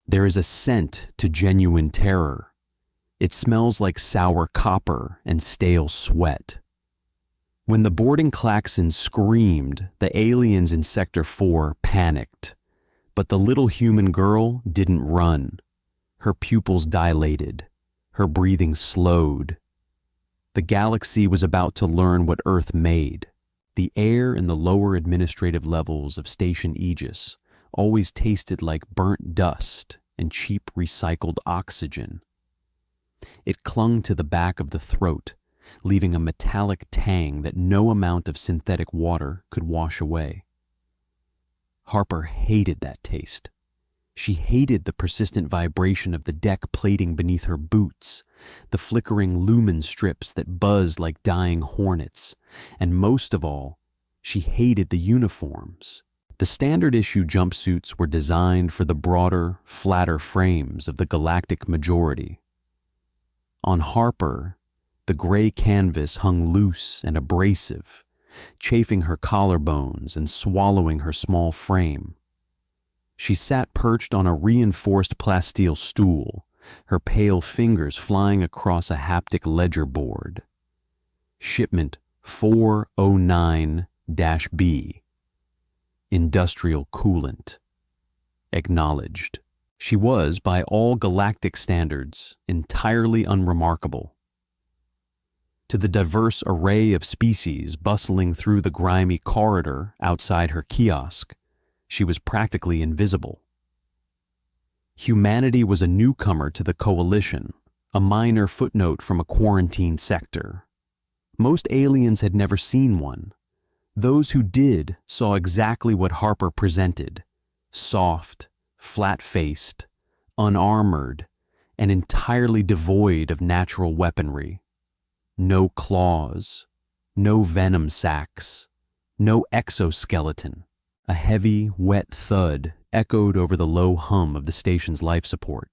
There is a scent to genuine terror. It smells like sour copper and stale sweat. When the boarding klaxon screamed, the aliens in Sector 4 panicked. But the little human girl didn't run. Her pupils dilated. Her breathing slowed. The galaxy was about to learn what Earth made. The air in the lower administrative levels of Station Aegis always tasted like burnt dust and cheap recycled oxygen. It clung to the back of the throat, leaving a metallic tang that no amount of synthetic water could wash away. Harper hated that taste. She hated the persistent vibration of the deck plating beneath her boots, the flickering lumen strips that buzzed like dying hornets, and most of all, she hated the uniforms. The standard issue jumpsuits were designed for the broader, flatter frames of the galactic majority. On Harper, the gray canvas hung loose and abrasive, chafing her collarbones and swallowing her small frame. She sat perched on a reinforced plasteel stool, her pale fingers flying across a haptic ledger board. Shipment 409-B. Industrial coolant. Acknowledged. She was, by all galactic standards, entirely unremarkable. To the diverse array of species bustling through the grimy corridor outside her kiosk, she was practically invisible. Humanity was a newcomer to the coalition, a minor footnote from a quarantine sector. Most aliens had never seen one. Those who did saw exactly what Harper presented: soft, flat-faced, unarmored, and entirely devoid of natural weaponry. No claws, no venom sacs, no exoskeleton. A heavy, wet thud echoed over the low hum of the station's life support.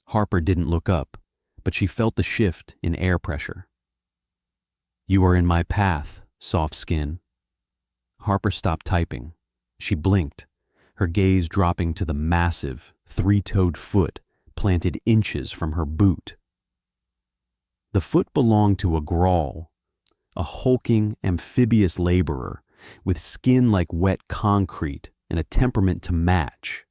Harper didn't look up, but she felt the shift in air pressure. "You are in my path, soft skin." Harper stopped typing. She blinked, her gaze dropping to the massive, three-toed foot planted inches from her boot. The foot belonged to a Grawl, a hulking, amphibious laborer with skin like wet concrete and a temperament to match.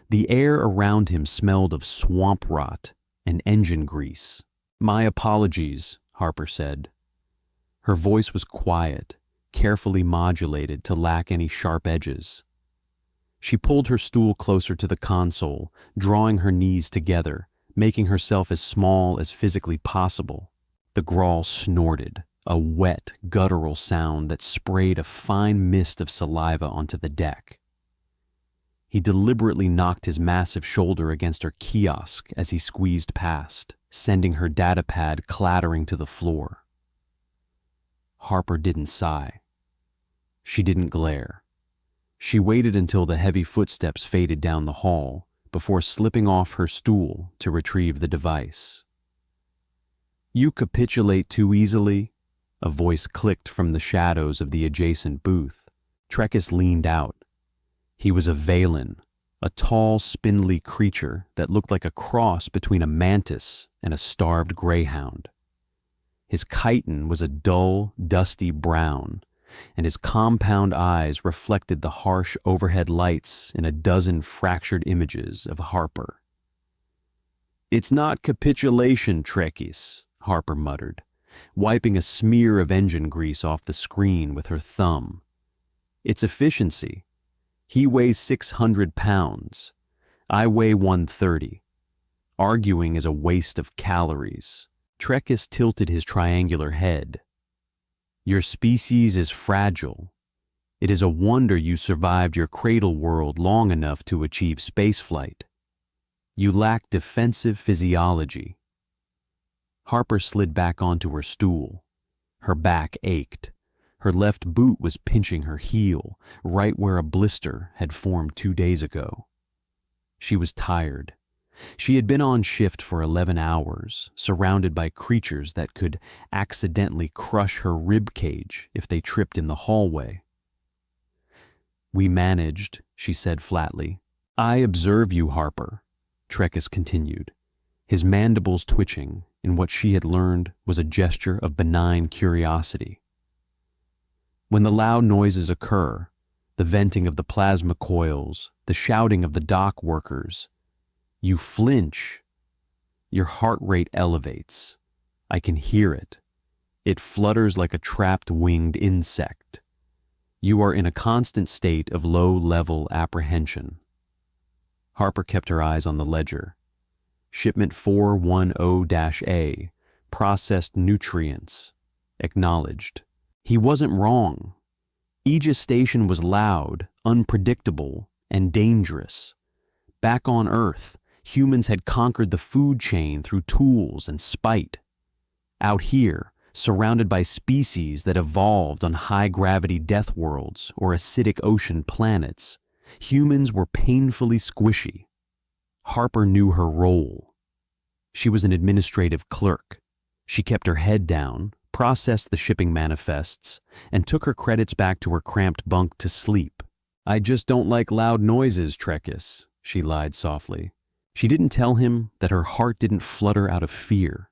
The air around him smelled of swamp rot and engine grease. "My apologies," Harper said. Her voice was quiet, carefully modulated to lack any sharp edges. She pulled her stool closer to the console, drawing her knees together, making herself as small as physically possible. The Grawl snorted, a wet, guttural sound that sprayed a fine mist of saliva onto the deck. He deliberately knocked his massive shoulder against her kiosk as he squeezed past, sending her datapad clattering to the floor. Harper didn't sigh. She didn't glare. She waited until the heavy footsteps faded down the hall before slipping off her stool to retrieve the device. "You capitulate too easily," a voice clicked from the shadows of the adjacent booth. Trekkus leaned out. He was a Valen, a tall, spindly creature that looked like a cross between a mantis and a starved greyhound. His chitin was a dull, dusty brown, and his compound eyes reflected the harsh overhead lights in a dozen fractured images of Harper. "It's not capitulation, Trekkies," Harper muttered, wiping a smear of engine grease off the screen with her thumb. "It's efficiency. He weighs 600 pounds. I weigh 130. Arguing is a waste of calories." Trekkus tilted his triangular head. "Your species is fragile. It is a wonder you survived your cradle world long enough to achieve spaceflight. You lack defensive physiology." Harper slid back onto her stool. Her back ached. Her left boot was pinching her heel, right where a blister had formed 2 days ago. She was tired. She had been on shift for 11 hours, surrounded by creatures that could accidentally crush her rib cage if they tripped in the hallway. "We managed," she said flatly. I observe you, Harper, Trekkus continued, his mandibles twitching in what she had learned was a gesture of benign curiosity. When the loud noises occur, the venting of the plasma coils, the shouting of the dock workers, you flinch. Your heart rate elevates. I can hear it. It flutters like a trapped winged insect. You are in a constant state of low-level apprehension. Harper kept her eyes on the ledger. Shipment 410-A, processed nutrients, acknowledged. He wasn't wrong. Aegis Station was loud, unpredictable, and dangerous. Back on Earth, humans had conquered the food chain through tools and spite. Out here, surrounded by species that evolved on high-gravity death worlds or acidic ocean planets, humans were painfully squishy. Harper knew her role. She was an administrative clerk. She kept her head down, processed the shipping manifests, and took her credits back to her cramped bunk to sleep. I just don't like loud noises, Trekkus, she lied softly. She didn't tell him that her heart didn't flutter out of fear.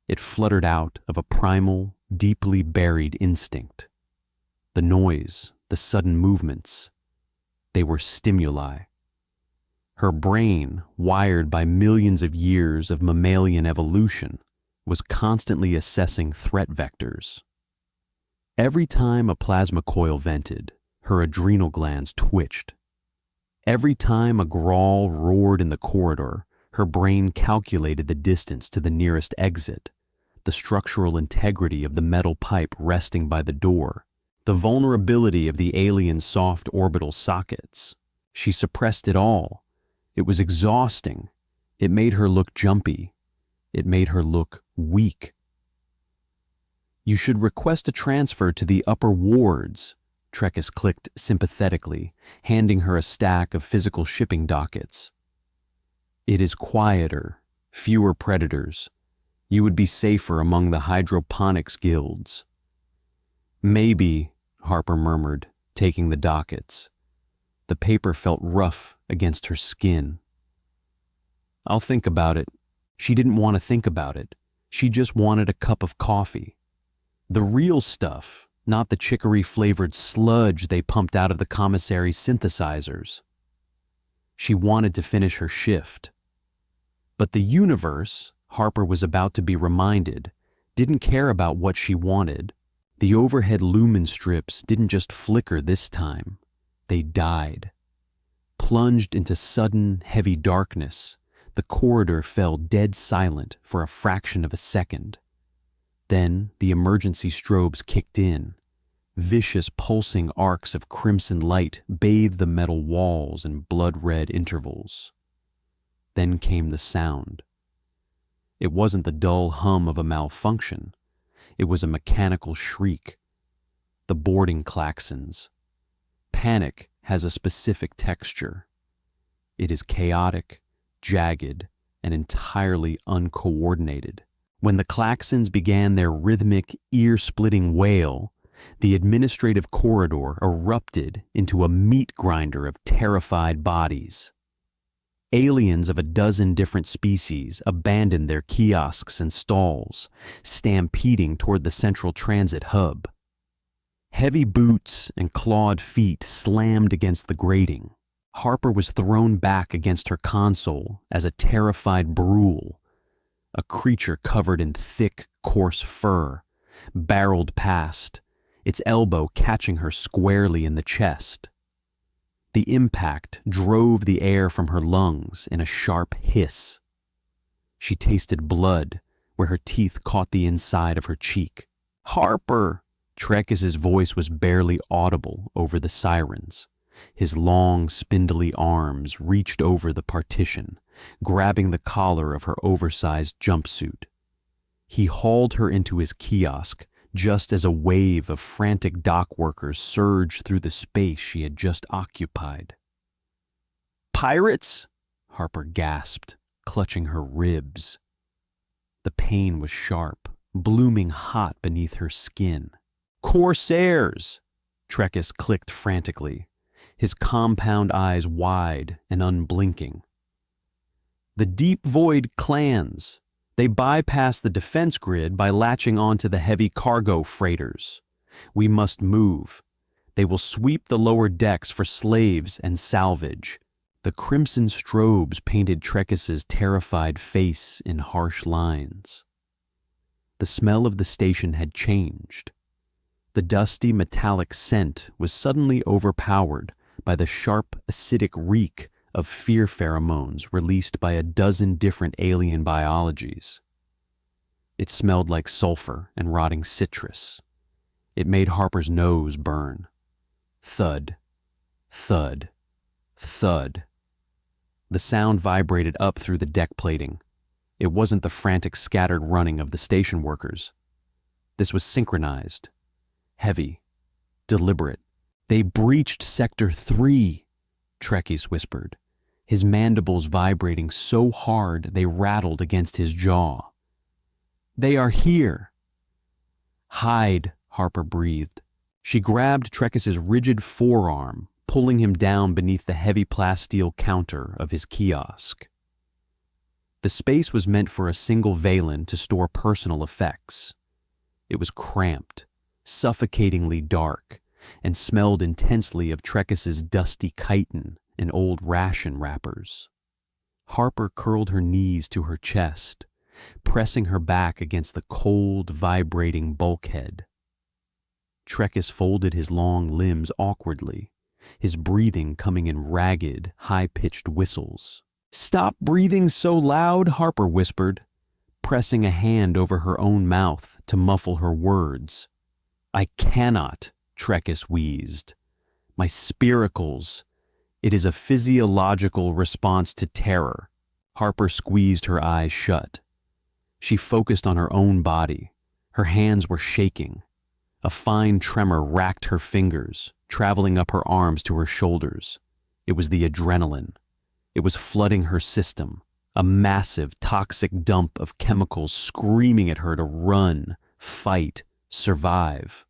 It fluttered out of a primal, deeply buried instinct. The noise, the sudden movements, they were stimuli. Her brain, wired by millions of years of mammalian evolution, was constantly assessing threat vectors. Every time a plasma coil vented, her adrenal glands twitched. Every time a growl roared in the corridor, her brain calculated the distance to the nearest exit, the structural integrity of the metal pipe resting by the door, the vulnerability of the alien's soft orbital sockets. She suppressed it all. It was exhausting. It made her look jumpy. It made her look weak. You should request a transfer to the upper wards, Trekkus clicked sympathetically, handing her a stack of physical shipping dockets. It is quieter, fewer predators. You would be safer among the hydroponics guilds. Maybe, Harper murmured, taking the dockets. The paper felt rough against her skin. I'll think about it. She didn't want to think about it. She just wanted a cup of coffee. The real stuff, not the chicory-flavored sludge they pumped out of the commissary synthesizers. She wanted to finish her shift. But the universe, Harper was about to be reminded, didn't care about what she wanted. The overhead lumen strips didn't just flicker this time. They died. Plunged into sudden, heavy darkness, the corridor fell dead silent for a fraction of a second. Then the emergency strobes kicked in. Vicious pulsing arcs of crimson light bathed the metal walls in blood-red intervals. Then came the sound. It wasn't the dull hum of a malfunction. It was a mechanical shriek. The boarding klaxons. Panic has a specific texture. It is chaotic, jagged, and entirely uncoordinated. When the klaxons began their rhythmic, ear-splitting wail, the administrative corridor erupted into a meat grinder of terrified bodies. Aliens of a dozen different species abandoned their kiosks and stalls, stampeding toward the central transit hub. Heavy boots and clawed feet slammed against the grating. Harper was thrown back against her console as a terrified brule. A creature covered in thick, coarse fur barreled past, its elbow catching her squarely in the chest. The impact drove the air from her lungs in a sharp hiss. She tasted blood where her teeth caught the inside of her cheek. Harper! Trekkus's voice was barely audible over the sirens. His long, spindly arms reached over the partition, grabbing the collar of her oversized jumpsuit. He hauled her into his kiosk just as a wave of frantic dock workers surged through the space she had just occupied. "Pirates?" Harper gasped, clutching her ribs. The pain was sharp, blooming hot beneath her skin. "Corsairs!" Trekkus clicked frantically. his compound eyes wide and unblinking. The deep void clans. They bypass the defense grid by latching onto the heavy cargo freighters. We must move. They will sweep the lower decks for slaves and salvage. The crimson strobes painted Trekis's terrified face in harsh lines. The smell of the station had changed. The dusty metallic scent was suddenly overpowered by the sharp acidic reek of fear pheromones released by a dozen different alien biologies. It smelled like sulfur and rotting citrus. It made Harper's nose burn. Thud, thud, thud. The sound vibrated up through the deck plating. It wasn't the frantic scattered running of the station workers. This was synchronized, heavy, deliberate. They breached Sector 3, Trekkies whispered, his mandibles vibrating so hard they rattled against his jaw. They are here. Hide, Harper breathed. She grabbed Trekis's rigid forearm, pulling him down beneath the heavy plasteel counter of his kiosk. The space was meant for a single Valen to store personal effects. It was cramped, suffocatingly dark, and smelled intensely of Trekis's dusty chitin and old ration wrappers. Harper curled her knees to her chest, pressing her back against the cold, vibrating bulkhead. Trekis folded his long limbs awkwardly, his breathing coming in ragged, high-pitched whistles. "Stop breathing so loud," Harper whispered, pressing a hand over her own mouth to muffle her words. "I cannot," Trekis wheezed. "My spiracles. It is a physiological response to terror." Harper squeezed her eyes shut. She focused on her own body. Her hands were shaking. A fine tremor racked her fingers, traveling up her arms to her shoulders. It was the adrenaline. It was flooding her system, a massive, toxic dump of chemicals screaming at her to run, fight, survive.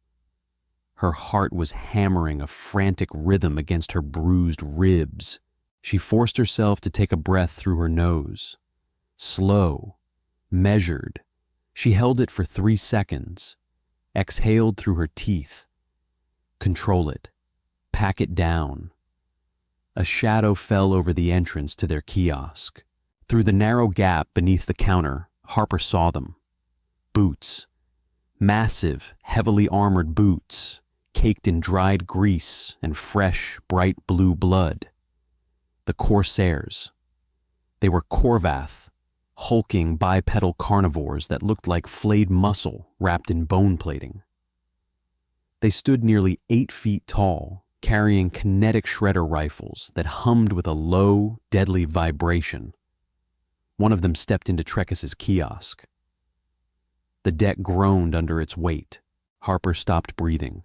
Her heart was hammering a frantic rhythm against her bruised ribs. She forced herself to take a breath through her nose. Slow, measured. She held it for 3 seconds, exhaled through her teeth. Control it. Pack it down. A shadow fell over the entrance to their kiosk. Through the narrow gap beneath the counter, Harper saw them. Boots. Massive, heavily armored boots, caked in dried grease and fresh, bright blue blood. The Corsairs. They were Corvath, hulking bipedal carnivores that looked like flayed muscle wrapped in bone plating. They stood nearly 8 feet tall, carrying kinetic shredder rifles that hummed with a low, deadly vibration. One of them stepped into Trekis's kiosk. The deck groaned under its weight. Harper stopped breathing.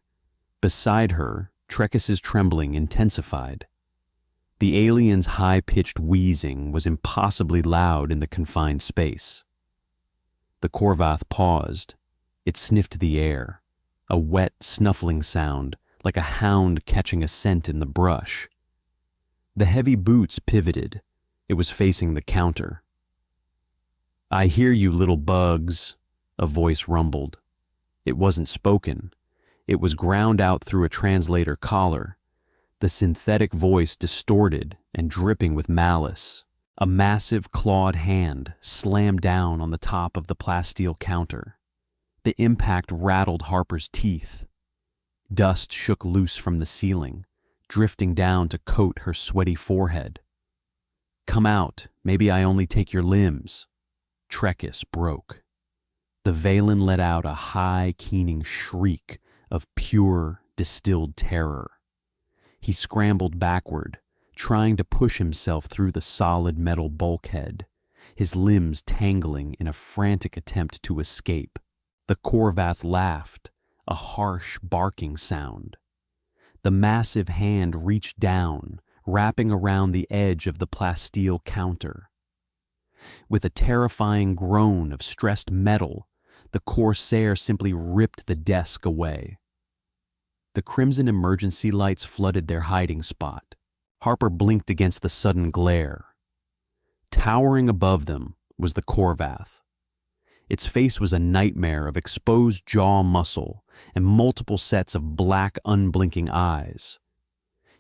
Beside her, Trekis's trembling intensified. The alien's high-pitched wheezing was impossibly loud in the confined space. The Corvath paused. It sniffed the air, a wet, snuffling sound, like a hound catching a scent in the brush. The heavy boots pivoted. It was facing the counter. "I hear you, little bugs," a voice rumbled. It wasn't spoken. It was ground out through a translator collar. The synthetic voice distorted and dripping with malice. A massive clawed hand slammed down on the top of the plasteel counter. The impact rattled Harper's teeth. Dust shook loose from the ceiling, drifting down to coat her sweaty forehead. "Come out, maybe I only take your limbs." Trekis broke. The Valen let out a high, keening shriek of pure, distilled terror. He scrambled backward, trying to push himself through the solid metal bulkhead, his limbs tangling in a frantic attempt to escape. The Corvath laughed, a harsh, barking sound. The massive hand reached down, wrapping around the edge of the plasteel counter. With a terrifying groan of stressed metal, the Corsair simply ripped the desk away. The crimson emergency lights flooded their hiding spot. Harper blinked against the sudden glare. Towering above them was the Korvath. Its face was a nightmare of exposed jaw muscle and multiple sets of black, unblinking eyes.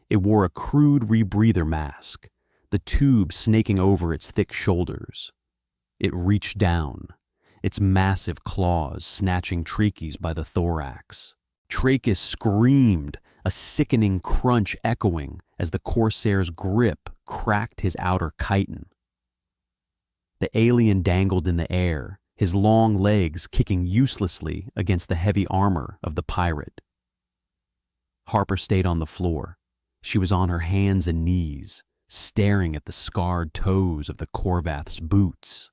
It wore a crude rebreather mask, the tube snaking over its thick shoulders. It reached down, its massive claws snatching Trachis by the thorax. Trachis screamed, a sickening crunch echoing as the Corsair's grip cracked his outer chitin. The alien dangled in the air, his long legs kicking uselessly against the heavy armor of the pirate. Harper stayed on the floor. She was on her hands and knees, staring at the scarred toes of the Korvath's boots.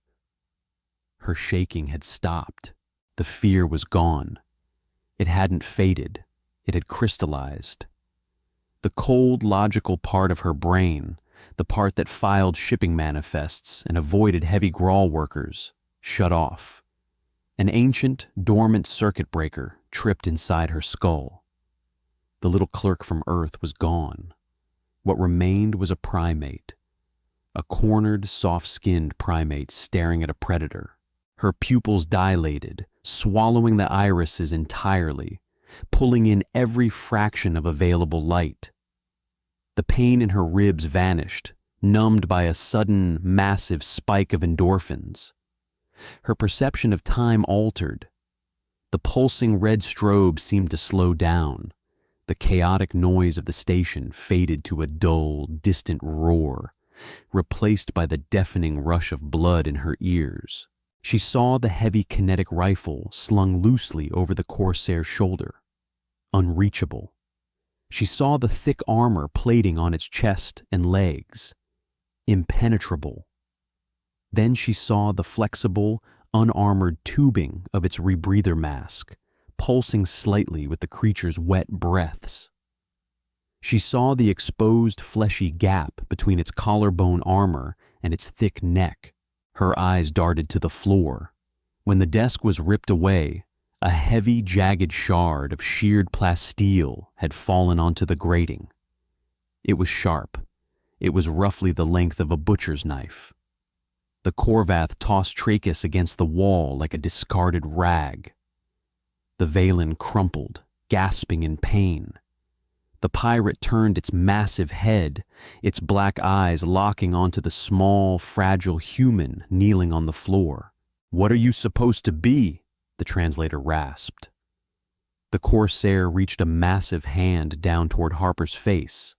Her shaking had stopped. The fear was gone. It hadn't faded. It had crystallized. The cold, logical part of her brain, the part that filed shipping manifests and avoided heavy grawl workers, shut off. An ancient, dormant circuit breaker tripped inside her skull. The little clerk from Earth was gone. What remained was a primate. A cornered, soft-skinned primate staring at a predator. Her pupils dilated, swallowing the irises entirely, pulling in every fraction of available light. The pain in her ribs vanished, numbed by a sudden, massive spike of endorphins. Her perception of time altered. The pulsing red strobe seemed to slow down. The chaotic noise of the station faded to a dull, distant roar, replaced by the deafening rush of blood in her ears. She saw the heavy kinetic rifle slung loosely over the Corsair's shoulder. Unreachable. She saw the thick armor plating on its chest and legs. Impenetrable. Then she saw the flexible, unarmored tubing of its rebreather mask, pulsing slightly with the creature's wet breaths. She saw the exposed fleshy gap between its collarbone armor and its thick neck. Her eyes darted to the floor. When the desk was ripped away, a heavy, jagged shard of sheared plasteel had fallen onto the grating. It was sharp. It was roughly the length of a butcher's knife. The Korvath tossed Trachis against the wall like a discarded rag. The Valen crumpled, gasping in pain. The pirate turned its massive head, its black eyes locking onto the small, fragile human kneeling on the floor. "What are you supposed to be?" the translator rasped. The Corsair reached a massive hand down toward Harper's face.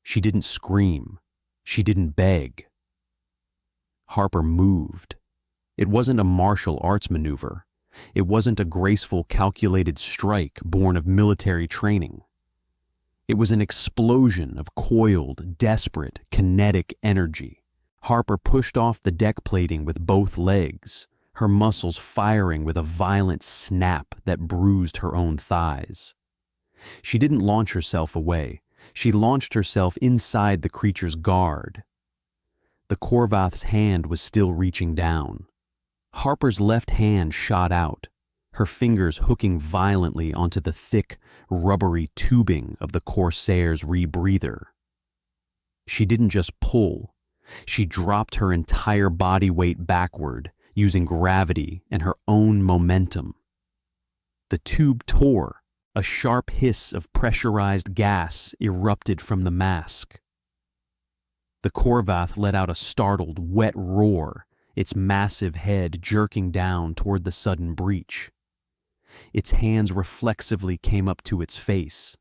She didn't scream. She didn't beg. Harper moved. It wasn't a martial arts maneuver. It wasn't a graceful, calculated strike born of military training. It was an explosion of coiled, desperate, kinetic energy. Harper pushed off the deck plating with both legs, her muscles firing with a violent snap that bruised her own thighs. She didn't launch herself away. She launched herself inside the creature's guard. The Korvath's hand was still reaching down. Harper's left hand shot out, her fingers hooking violently onto the thick, rubbery tubing of the Corsair's rebreather. She didn't just pull. She dropped her entire body weight backward, using gravity and her own momentum. The tube tore. A sharp hiss of pressurized gas erupted from the mask. The Korvath let out a startled, wet roar, its massive head jerking down toward the sudden breach. Its hands reflexively came up to its face.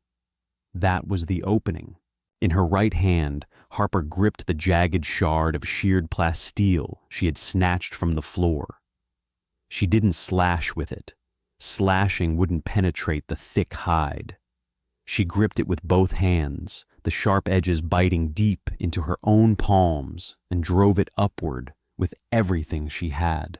That was the opening. In her right hand, Harper gripped the jagged shard of sheared plasteel she had snatched from the floor. She didn't slash with it. Slashing wouldn't penetrate the thick hide. She gripped it with both hands, the sharp edges biting deep into her own palms, and drove it upward with everything she had.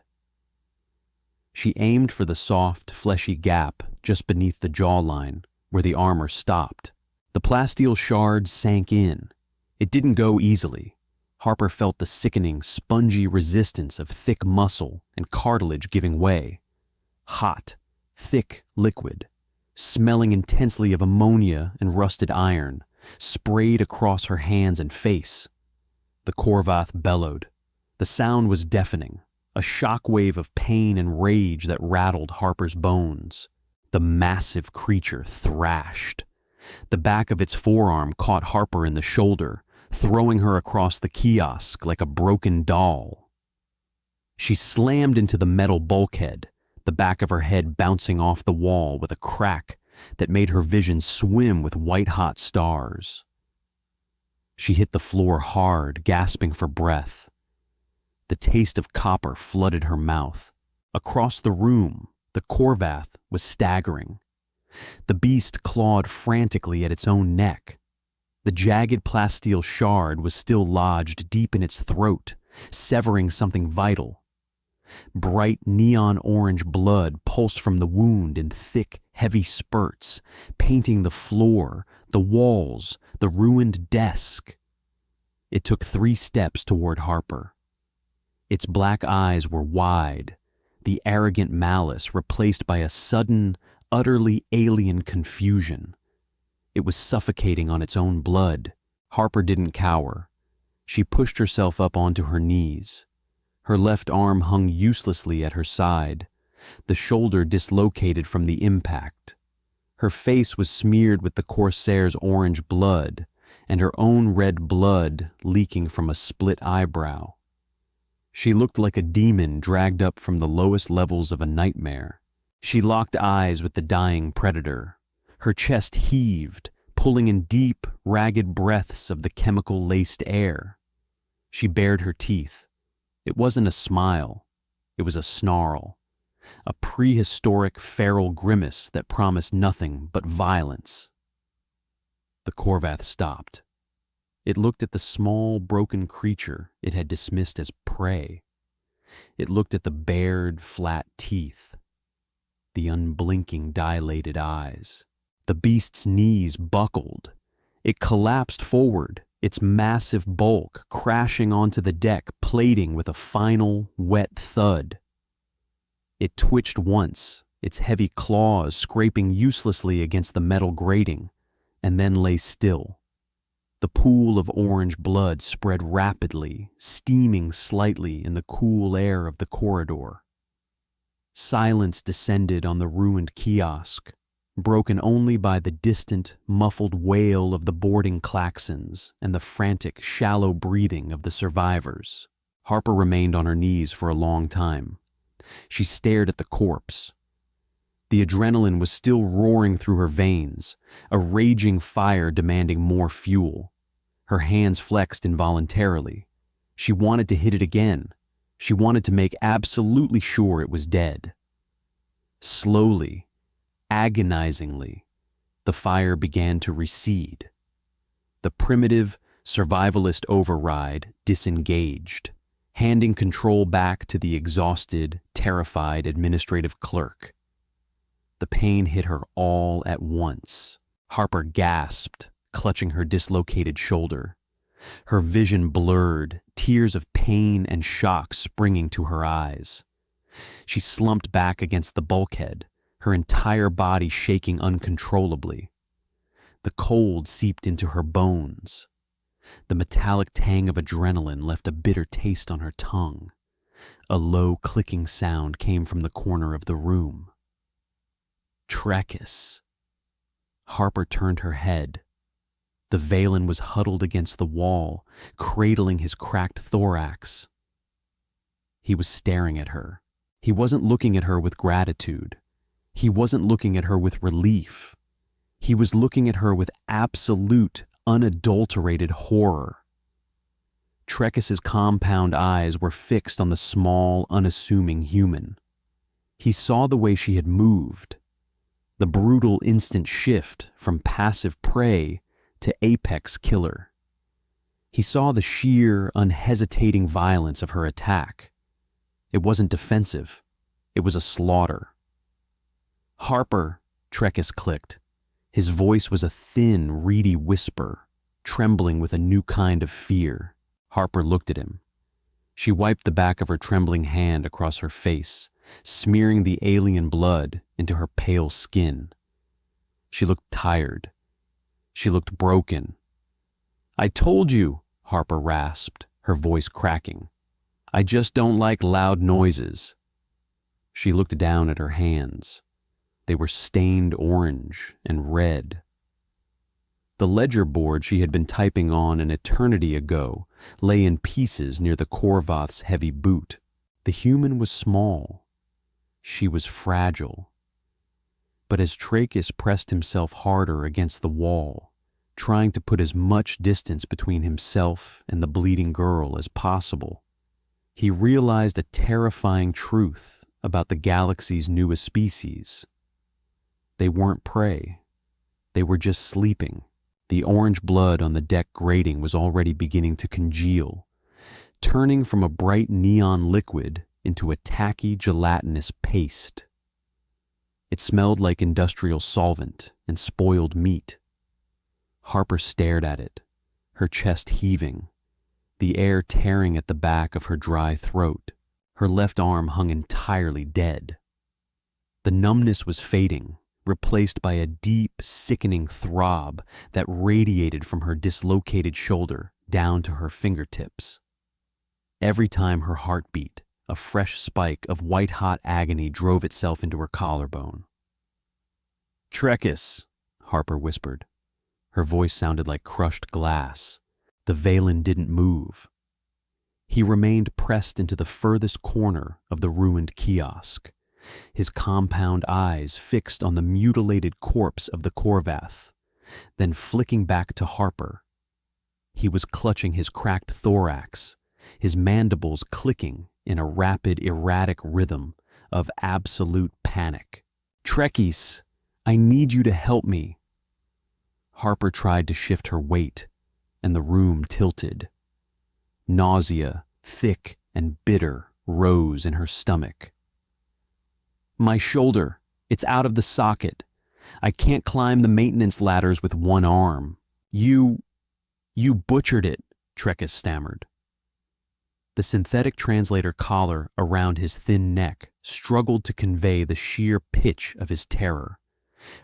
She aimed for the soft, fleshy gap just beneath the jawline, where the armor stopped. The plasteel shard sank in. It didn't go easily. Harper felt the sickening, spongy resistance of thick muscle and cartilage giving way. Hot, thick liquid, smelling intensely of ammonia and rusted iron, sprayed across her hands and face. The Korvath bellowed. The sound was deafening, a shockwave of pain and rage that rattled Harper's bones. The massive creature thrashed. The back of its forearm caught Harper in the shoulder, throwing her across the kiosk like a broken doll. She slammed into the metal bulkhead, the back of her head bouncing off the wall with a crack that made her vision swim with white-hot stars. She hit the floor hard, gasping for breath. The taste of copper flooded her mouth. Across the room, the Korvath was staggering. The beast clawed frantically at its own neck. The jagged plasteel shard was still lodged deep in its throat, severing something vital. Bright neon orange blood pulsed from the wound in thick, heavy spurts, painting the floor, the walls, the ruined desk. It took 3 steps toward Harper. Its black eyes were wide, the arrogant malice replaced by a sudden, utterly alien confusion. It was suffocating on its own blood. Harper didn't cower. She pushed herself up onto her knees. Her left arm hung uselessly at her side, the shoulder dislocated from the impact. Her face was smeared with the Corsair's orange blood, and her own red blood leaking from a split eyebrow. She looked like a demon dragged up from the lowest levels of a nightmare. She locked eyes with the dying predator. Her chest heaved, pulling in deep, ragged breaths of the chemical-laced air. She bared her teeth. It wasn't a smile. It was a snarl, a prehistoric feral grimace that promised nothing but violence. The Korvath stopped. It looked at the small, broken creature it had dismissed as prey. It looked at the bared, flat teeth, the unblinking, dilated eyes. The beast's knees buckled. It collapsed forward, its massive bulk crashing onto the deck, plating with a final, wet thud. It twitched once, its heavy claws scraping uselessly against the metal grating, and then lay still. The pool of orange blood spread rapidly, steaming slightly in the cool air of the corridor. Silence descended on the ruined kiosk, broken only by the distant, muffled wail of the boarding klaxons and the frantic, shallow breathing of the survivors. Harper remained on her knees for a long time. She stared at the corpse. The adrenaline was still roaring through her veins, a raging fire demanding more fuel. Her hands flexed involuntarily. She wanted to hit it again. She wanted to make absolutely sure it was dead. Slowly, agonizingly, the fire began to recede. The primitive, survivalist override disengaged, handing control back to the exhausted, terrified administrative clerk. The pain hit her all at once. Harper gasped, clutching her dislocated shoulder. Her vision blurred, tears of pain and shock springing to her eyes. She slumped back against the bulkhead, her entire body shaking uncontrollably. The cold seeped into her bones. The metallic tang of adrenaline left a bitter taste on her tongue. A low clicking sound came from the corner of the room. Trekis. Harper turned her head. The Valen was huddled against the wall, cradling his cracked thorax. He was staring at her. He wasn't looking at her with gratitude. He wasn't looking at her with relief. He was looking at her with absolute, unadulterated horror. Trekis's compound eyes were fixed on the small, unassuming human. He saw the way she had moved, the brutal instant shift from passive prey to apex killer. He saw the sheer, unhesitating violence of her attack. It wasn't defensive. It was a slaughter. "Harper," Trekis clicked. His voice was a thin, reedy whisper, trembling with a new kind of fear. Harper looked at him. She wiped the back of her trembling hand across her face, smearing the alien blood into her pale skin. She looked tired. She looked broken. "I told you," Harper rasped, her voice cracking. "I just don't like loud noises." She looked down at her hands. They were stained orange and red. The ledger board she had been typing on an eternity ago lay in pieces near the Korvath's heavy boot. The human was small. She was fragile. But as Trachis pressed himself harder against the wall, trying to put as much distance between himself and the bleeding girl as possible, he realized a terrifying truth about the galaxy's newest species. They weren't prey. They were just sleeping. The orange blood on the deck grating was already beginning to congeal, turning from a bright neon liquid into a tacky gelatinous paste. It smelled like industrial solvent and spoiled meat. Harper stared at it, her chest heaving, the air tearing at the back of her dry throat. Her left arm hung entirely dead. The numbness was fading, replaced by a deep, sickening throb that radiated from her dislocated shoulder down to her fingertips. Every time her heart beat, a fresh spike of white-hot agony drove itself into her collarbone. "Trachis," Harper whispered. Her voice sounded like crushed glass. The Valen didn't move. He remained pressed into the furthest corner of the ruined kiosk, his compound eyes fixed on the mutilated corpse of the Korvath, then flicking back to Harper. He was clutching his cracked thorax, his mandibles clicking in a rapid, erratic rhythm of absolute panic. "Trachis, I need you to help me." Harper tried to shift her weight, and the room tilted. Nausea, thick and bitter, rose in her stomach. "My shoulder, it's out of the socket. I can't climb the maintenance ladders with one arm. You butchered it," Trachis stammered. The synthetic translator collar around his thin neck struggled to convey the sheer pitch of his terror,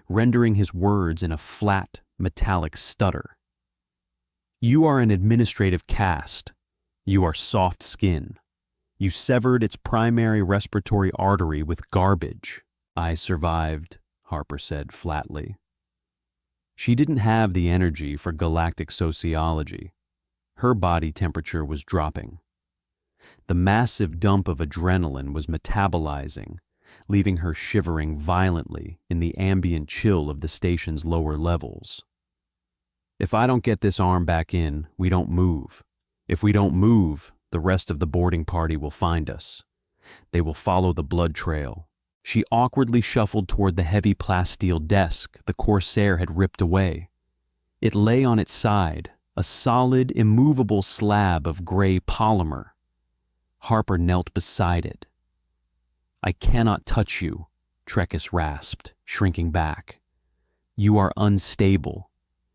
rendering his words in a flat, metallic stutter. "You are an administrative caste. You are soft skin. You severed its primary respiratory artery with garbage." "I survived," Harper said flatly. She didn't have the energy for galactic sociology. Her body temperature was dropping. The massive dump of adrenaline was metabolizing, leaving her shivering violently in the ambient chill of the station's lower levels. "If I don't get this arm back in, we don't move. If we don't move, the rest of the boarding party will find us. They will follow the blood trail." She awkwardly shuffled toward the heavy plasteel desk the Corsair had ripped away. It lay on its side, a solid, immovable slab of gray polymer. Harper knelt beside it. "I cannot touch you," Trachis rasped, shrinking back. "You are unstable.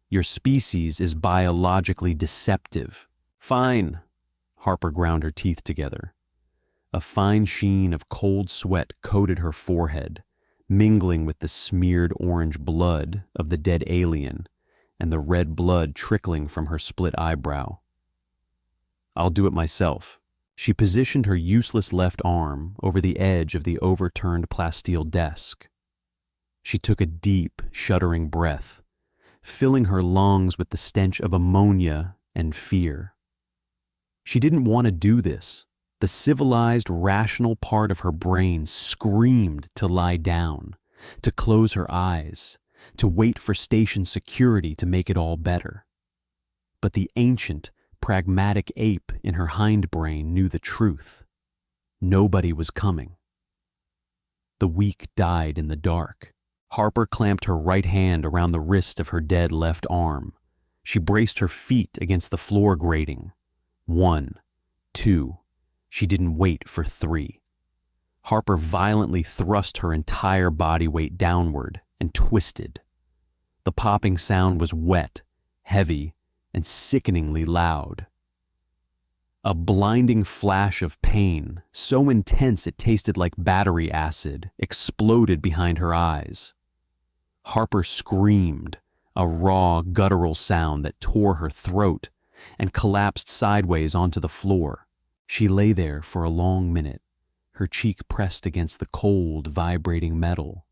Your species is biologically deceptive." "Fine," Harper ground her teeth together. A fine sheen of cold sweat coated her forehead, mingling with the smeared orange blood of the dead alien and the red blood trickling from her split eyebrow. "I'll do it myself." She positioned her useless left arm over the edge of the overturned plasteel desk. She took a deep, shuddering breath, filling her lungs with the stench of ammonia and fear. She didn't want to do this. The civilized, rational part of her brain screamed to lie down, to close her eyes, to wait for station security to make it all better. But the ancient, pragmatic ape in her hindbrain knew the truth. Nobody was coming. The weak died in the dark. Harper clamped her right hand around the wrist of her dead left arm. She braced her feet against the floor grating. 1, 2. She didn't wait for 3. Harper violently thrust her entire body weight downward and twisted. The popping sound was wet, heavy, and sickeningly loud. A blinding flash of pain, so intense it tasted like battery acid, exploded behind her eyes. Harper screamed, a raw, guttural sound that tore her throat, and collapsed sideways onto the floor. She lay there for a long minute, her cheek pressed against the cold, vibrating metal.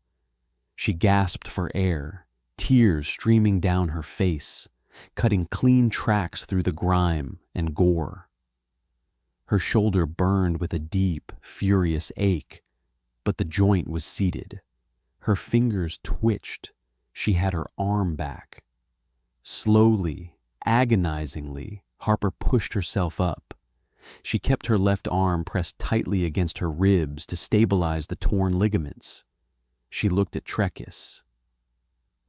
She gasped for air, tears streaming down her face, cutting clean tracks through the grime and gore. Her shoulder burned with a deep, furious ache, but the joint was seated. Her fingers twitched. She had her arm back. Slowly, agonizingly, Harper pushed herself up. She kept her left arm pressed tightly against her ribs to stabilize the torn ligaments. She looked at Trekis.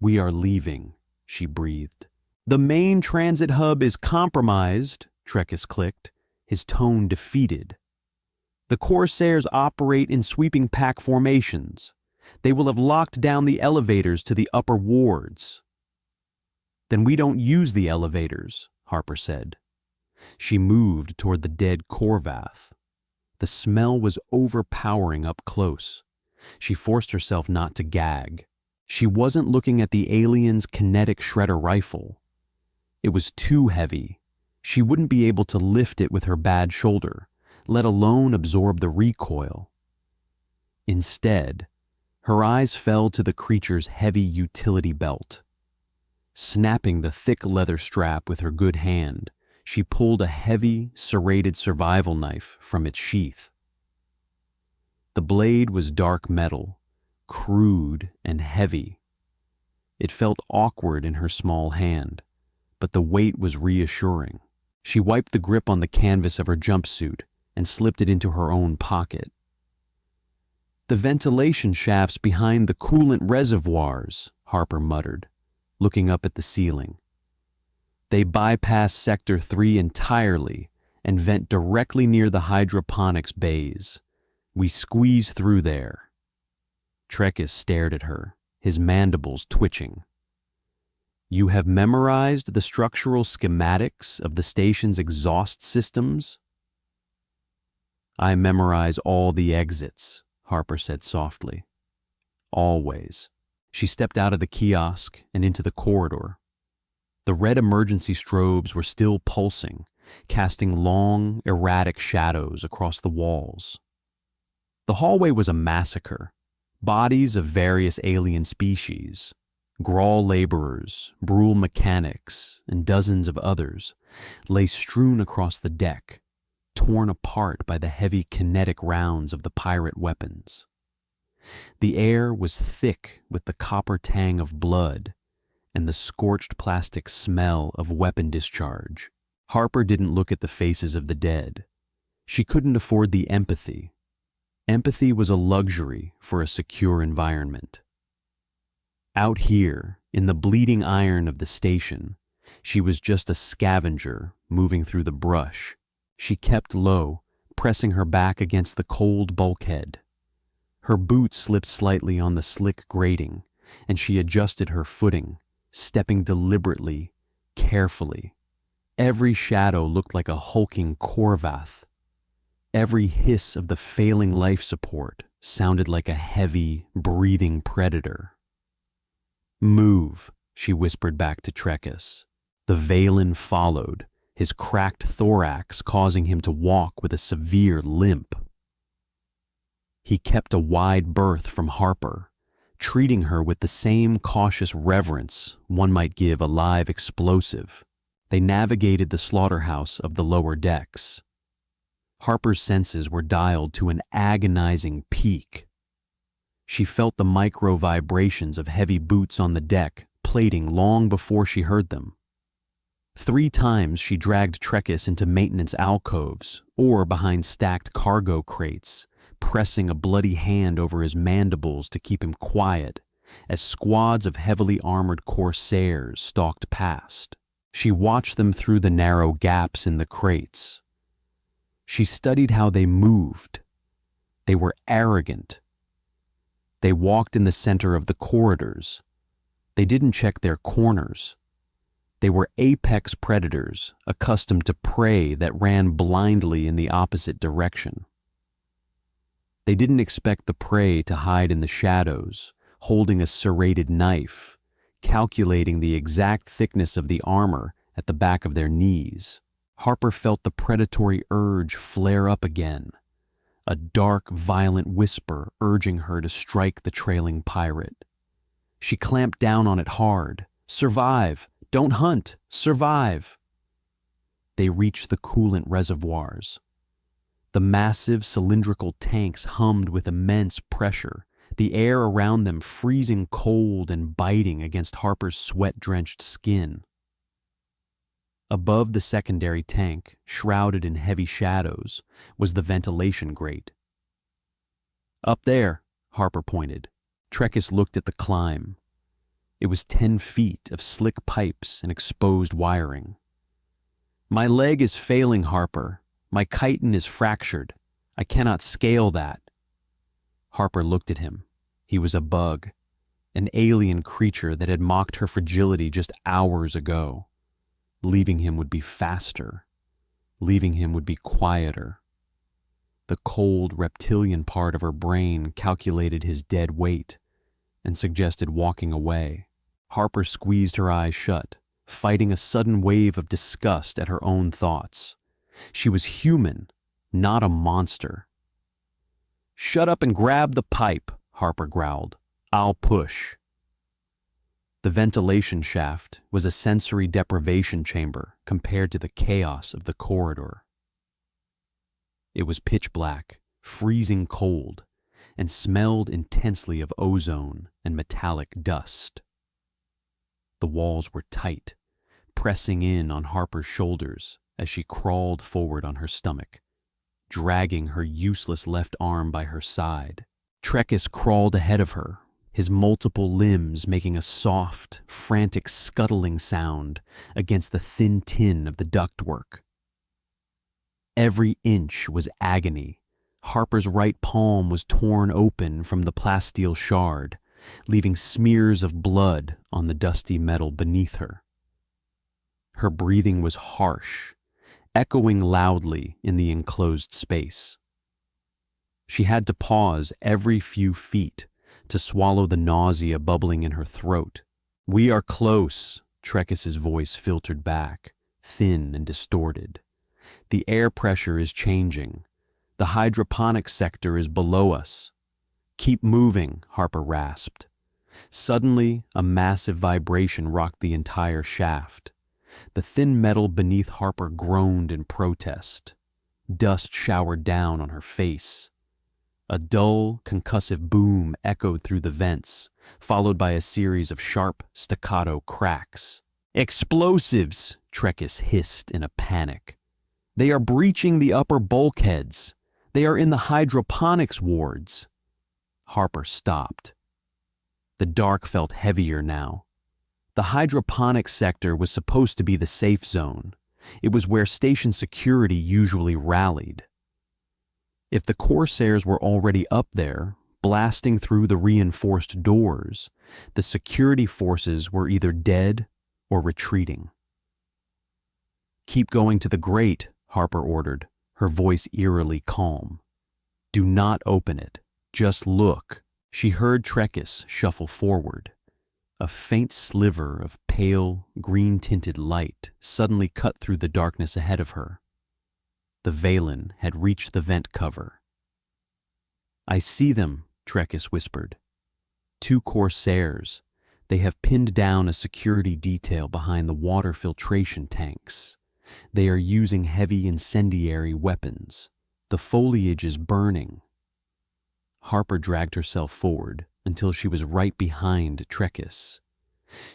"We are leaving," she breathed. "The main transit hub is compromised," Trekis clicked, his tone defeated. "The Corsairs operate in sweeping pack formations. They will have locked down the elevators to the upper wards." "Then we don't use the elevators," Harper said. She moved toward the dead Korvath. The smell was overpowering up close. She forced herself not to gag. She wasn't looking at the alien's kinetic shredder rifle. It was too heavy. She wouldn't be able to lift it with her bad shoulder, let alone absorb the recoil. Instead, her eyes fell to the creature's heavy utility belt. Snapping the thick leather strap with her good hand, she pulled a heavy, serrated survival knife from its sheath. The blade was dark metal, crude and heavy. It felt awkward in her small hand, but the weight was reassuring. She wiped the grip on the canvas of her jumpsuit and slipped it into her own pocket. "The ventilation shafts behind the coolant reservoirs," Harper muttered, looking up at the ceiling. "They bypass Sector 3 entirely and vent directly near the hydroponics bays. We squeeze through there." Trekis stared at her, his mandibles twitching. "You have memorized the structural schematics of the station's exhaust systems?" "I memorize all the exits," Harper said softly. "Always." She stepped out of the kiosk and into the corridor. The red emergency strobes were still pulsing, casting long, erratic shadows across the walls. The hallway was a massacre. Bodies of various alien species, Grawl laborers, Brule mechanics, and dozens of others, lay strewn across the deck, torn apart by the heavy kinetic rounds of the pirate weapons. The air was thick with the copper tang of blood and the scorched plastic smell of weapon discharge. Harper didn't look at the faces of the dead. She couldn't afford the empathy. Empathy was a luxury for a secure environment. Out here, in the bleeding iron of the station, she was just a scavenger moving through the brush. She kept low, pressing her back against the cold bulkhead. Her boot slipped slightly on the slick grating, and she adjusted her footing, stepping deliberately, carefully. Every shadow looked like a hulking Korvath. Every hiss of the failing life support sounded like a heavy, breathing predator. "Move," she whispered back to Trekis. The Valen followed, his cracked thorax causing him to walk with a severe limp. He kept a wide berth from Harper, treating her with the same cautious reverence one might give a live explosive. They navigated the slaughterhouse of the lower decks. Harper's senses were dialed to an agonizing peak. She felt the micro vibrations of heavy boots on the deck plating long before she heard them. 3 times she dragged Trekis into maintenance alcoves or behind stacked cargo crates, pressing a bloody hand over his mandibles to keep him quiet as squads of heavily armored corsairs stalked past. She watched them through the narrow gaps in the crates. She studied how they moved. They were arrogant. They walked in the center of the corridors. They didn't check their corners. They were apex predators, accustomed to prey that ran blindly in the opposite direction. They didn't expect the prey to hide in the shadows holding a serrated knife, calculating the exact thickness of the armor at the back of their knees. Harper felt the predatory urge flare up again, a dark, violent whisper urging her to strike the trailing pirate. She clamped down on it hard. "Survive! Don't hunt! Survive!" They reached the coolant reservoirs. The massive cylindrical tanks hummed with immense pressure, the air around them freezing cold and biting against Harper's sweat-drenched skin. Above the secondary tank, shrouded in heavy shadows, was the ventilation grate. "Up there," Harper pointed. Trekis looked at the climb. It was 10 feet of slick pipes and exposed wiring. "My leg is failing, Harper. My chitin is fractured. I cannot scale that." Harper looked at him. He was a bug, an alien creature that had mocked her fragility just hours ago. Leaving him would be faster. Leaving him would be quieter. The cold reptilian part of her brain calculated his dead weight and suggested walking away. Harper squeezed her eyes shut, fighting a sudden wave of disgust at her own thoughts. She was human, not a monster. "Shut up and grab the pipe," Harper growled. "I'll push." The ventilation shaft was a sensory deprivation chamber compared to the chaos of the corridor. It was pitch black, freezing cold, and smelled intensely of ozone and metallic dust. The walls were tight, pressing in on Harper's shoulders as she crawled forward on her stomach, dragging her useless left arm by her side. Trekis crawled ahead of her, his multiple limbs making a soft, frantic scuttling sound against the thin tin of the ductwork. Every inch was agony. Harper's right palm was torn open from the plasteel shard, leaving smears of blood on the dusty metal beneath her. Her breathing was harsh, echoing loudly in the enclosed space. She had to pause every few feet to swallow the nausea bubbling in her throat. "We are close," Trekis's voice filtered back, thin and distorted. "The air pressure is changing. The hydroponic sector is below us." "Keep moving," Harper rasped. Suddenly, a massive vibration rocked the entire shaft. The thin metal beneath Harper groaned in protest. Dust showered down on her face. A dull, concussive boom echoed through the vents, followed by a series of sharp, staccato cracks. "Explosives!" Trekis hissed in a panic. "They are breaching the upper bulkheads. They are in the hydroponics wards." Harper stopped. The dark felt heavier now. The hydroponics sector was supposed to be the safe zone. It was where station security usually rallied. If the Corsairs were already up there, blasting through the reinforced doors, the security forces were either dead or retreating. "Keep going to the grate," Harper ordered, her voice eerily calm. "Do not open it. Just look." She heard Trekis shuffle forward. A faint sliver of pale, green-tinted light suddenly cut through the darkness ahead of her. The Valen had reached the vent cover. "I see them," Trekis whispered. "2 Corsairs. They have pinned down a security detail behind the water filtration tanks. They are using heavy incendiary weapons. The foliage is burning." Harper dragged herself forward until she was right behind Trekis.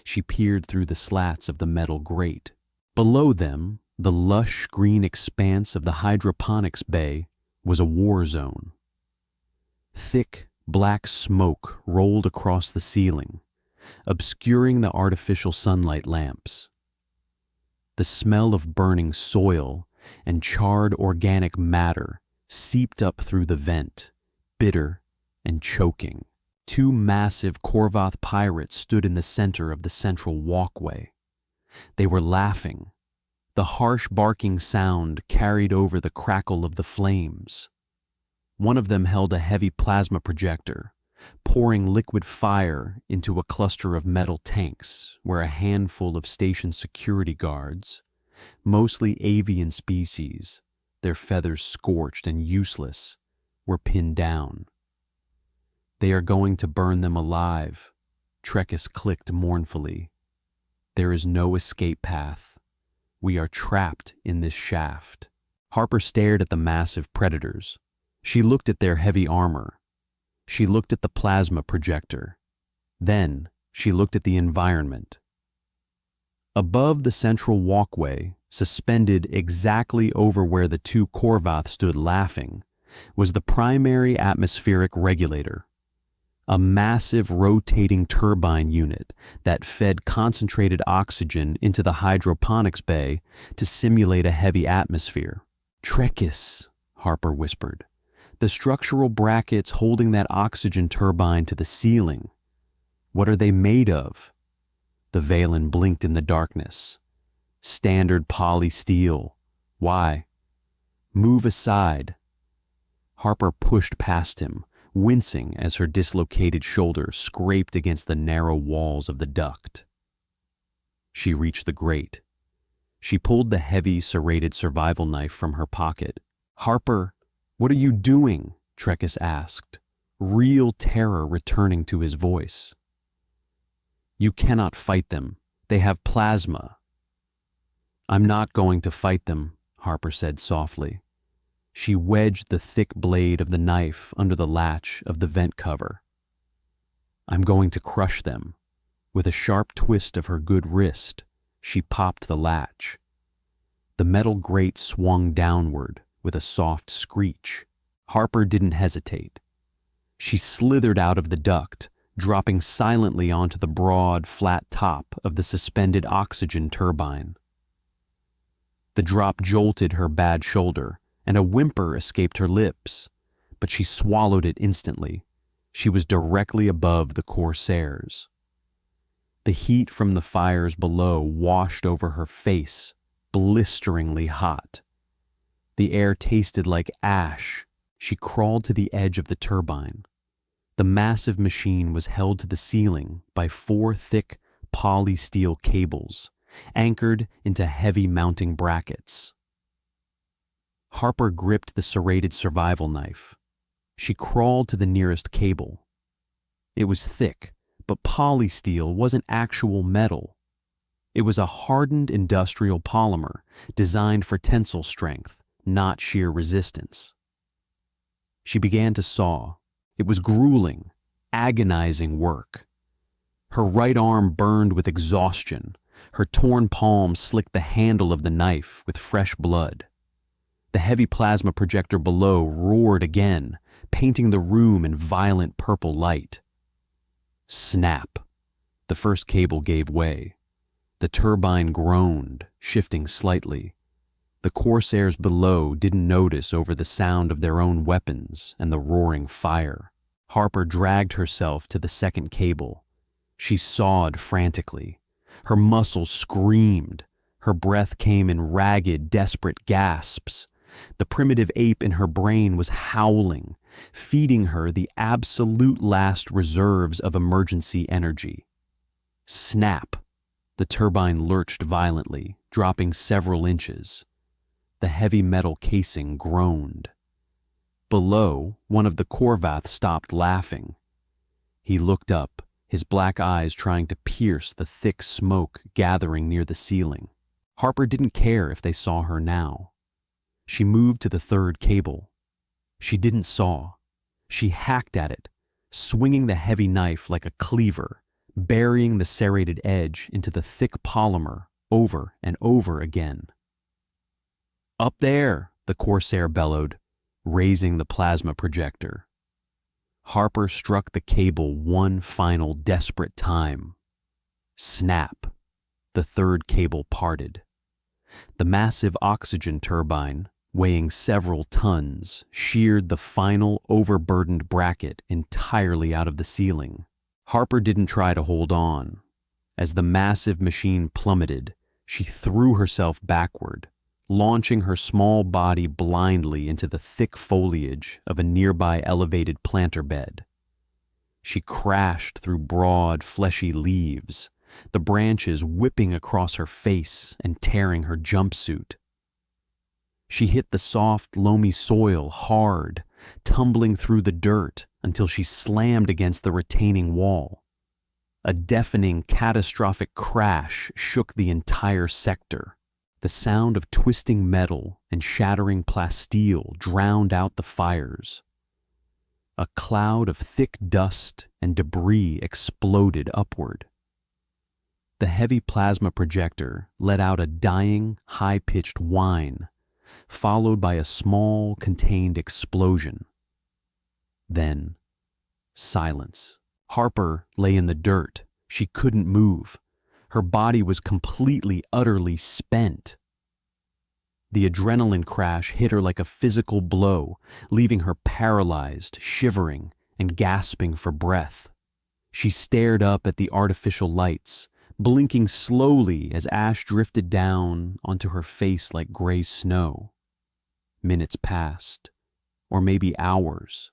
She peered through the slats of the metal grate. Below them, the lush green expanse of the hydroponics bay was a war zone. Thick, black smoke rolled across the ceiling, obscuring the artificial sunlight lamps. The smell of burning soil and charred organic matter seeped up through the vent, bitter and choking. 2 massive Korvath pirates stood in the center of the central walkway. They were laughing. The harsh barking sound carried over the crackle of the flames. One of them held a heavy plasma projector, pouring liquid fire into a cluster of metal tanks where a handful of station security guards, mostly avian species, their feathers scorched and useless, were pinned down. "They are going to burn them alive," Trekkus clicked mournfully. "There is no escape path. We are trapped in this shaft." Harper stared at the massive predators. She looked at their heavy armor. She looked at the plasma projector. Then she looked at the environment. Above the central walkway, suspended exactly over where the two Korvath stood laughing, was the primary atmospheric regulator, a massive rotating turbine unit that fed concentrated oxygen into the hydroponics bay to simulate a heavy atmosphere. "Trekkus," Harper whispered. "The structural brackets holding that oxygen turbine to the ceiling. What are they made of?" The Valen blinked in the darkness. "Standard polysteel. Why?" "Move aside." Harper pushed past him, wincing as her dislocated shoulder scraped against the narrow walls of the duct. She reached the grate. She pulled the heavy, serrated survival knife from her pocket. "Harper, what are you doing?" Trekkus asked, real terror returning to his voice. "You cannot fight them. They have plasma." "I'm not going to fight them," Harper said softly. She wedged the thick blade of the knife under the latch of the vent cover. "I'm going to crush them." With a sharp twist of her good wrist, she popped the latch. The metal grate swung downward with a soft screech. Harper didn't hesitate. She slithered out of the duct, dropping silently onto the broad, flat top of the suspended oxygen turbine. The drop jolted her bad shoulder, and a whimper escaped her lips, but she swallowed it instantly. She was directly above the Corsairs. The heat from the fires below washed over her face, blisteringly hot. The air tasted like ash. She crawled to the edge of the turbine. The massive machine was held to the ceiling by 4 thick polysteel cables, anchored into heavy mounting brackets. Harper gripped the serrated survival knife. She crawled to the nearest cable. It was thick, but polysteel wasn't actual metal. It was a hardened industrial polymer designed for tensile strength, not shear resistance. She began to saw. It was grueling, agonizing work. Her right arm burned with exhaustion. Her torn palm slicked the handle of the knife with fresh blood. The heavy plasma projector below roared again, painting the room in violent purple light. Snap! The first cable gave way. The turbine groaned, shifting slightly. The Corsairs below didn't notice over the sound of their own weapons and the roaring fire. Harper dragged herself to the second cable. She sawed frantically. Her muscles screamed. Her breath came in ragged, desperate gasps. The primitive ape in her brain was howling, feeding her the absolute last reserves of emergency energy. Snap! The turbine lurched violently, dropping several inches. The heavy metal casing groaned. Below, one of the Korvath stopped laughing. He looked up, his black eyes trying to pierce the thick smoke gathering near the ceiling. Harper didn't care if they saw her now. She moved to the third cable. She didn't saw. She hacked at it, swinging the heavy knife like a cleaver, burying the serrated edge into the thick polymer over and over again. "Up there!" the Corsair bellowed, raising the plasma projector. Harper struck the cable one final desperate time. Snap! The third cable parted. The massive oxygen turbine, weighing several tons, sheared the final overburdened bracket entirely out of the ceiling. Harper didn't try to hold on. As the massive machine plummeted, she threw herself backward, launching her small body blindly into the thick foliage of a nearby elevated planter bed. She crashed through broad, fleshy leaves, the branches whipping across her face and tearing her jumpsuit. She hit the soft, loamy soil hard, tumbling through the dirt until she slammed against the retaining wall. A deafening, catastrophic crash shook the entire sector. The sound of twisting metal and shattering plasteel drowned out the fires. A cloud of thick dust and debris exploded upward. The heavy plasma projector let out a dying, high-pitched whine, followed by a small, contained explosion. Then, silence. Harper lay in the dirt. She couldn't move. Her body was completely, utterly spent. The adrenaline crash hit her like a physical blow, leaving her paralyzed, shivering, and gasping for breath. She stared up at the artificial lights, blinking slowly as ash drifted down onto her face like gray snow. Minutes passed, or maybe hours.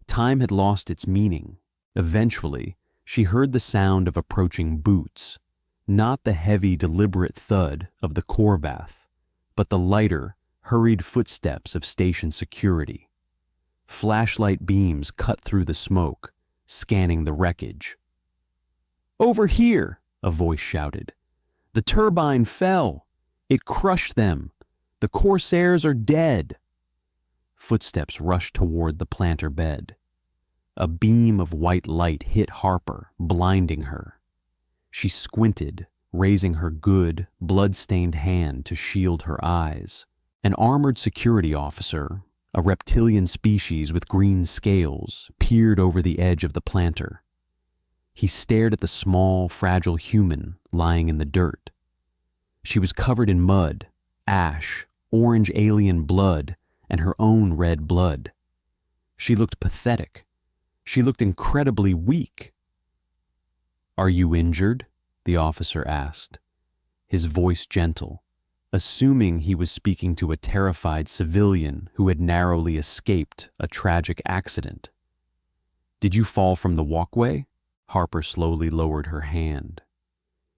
Time had lost its meaning. Eventually, she heard the sound of approaching boots, not the heavy, deliberate thud of the Corvath, but the lighter, hurried footsteps of station security. Flashlight beams cut through the smoke, scanning the wreckage. "Over here!" a voice shouted. "The turbine fell. It crushed them. The Corsairs are dead." Footsteps rushed toward the planter bed. A beam of white light hit Harper, blinding her. She squinted, raising her good, blood-stained hand to shield her eyes. An armored security officer, a reptilian species with green scales, peered over the edge of the planter. He stared at the small, fragile human lying in the dirt. She was covered in mud, ash, orange alien blood, and her own red blood. She looked pathetic. She looked incredibly weak. "Are you injured?" the officer asked, his voice gentle, assuming he was speaking to a terrified civilian who had narrowly escaped a tragic accident. "Did you fall from the walkway?" Harper slowly lowered her hand.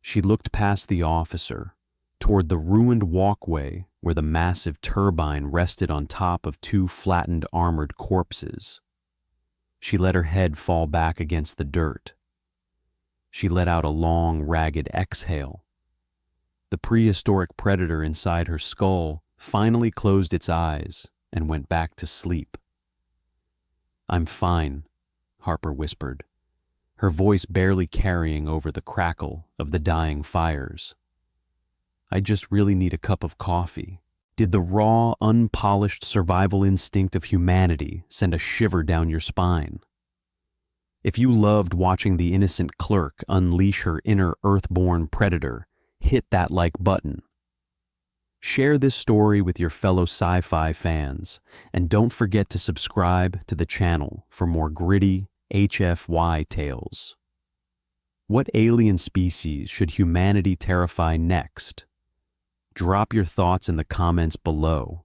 She looked past the officer, toward the ruined walkway where the massive turbine rested on top of two flattened armored corpses. She let her head fall back against the dirt. She let out a long, ragged exhale. The prehistoric predator inside her skull finally closed its eyes and went back to sleep. "I'm fine," Harper whispered, her voice barely carrying over the crackle of the dying fires. "I just really need a cup of coffee." Did the raw, unpolished survival instinct of humanity send a shiver down your spine? If you loved watching the innocent clerk unleash her inner earthborn predator, hit that like button. Share this story with your fellow sci-fi fans, and don't forget to subscribe to the channel for more gritty HFY tales. What alien species should humanity terrify next? Drop your thoughts in the comments below.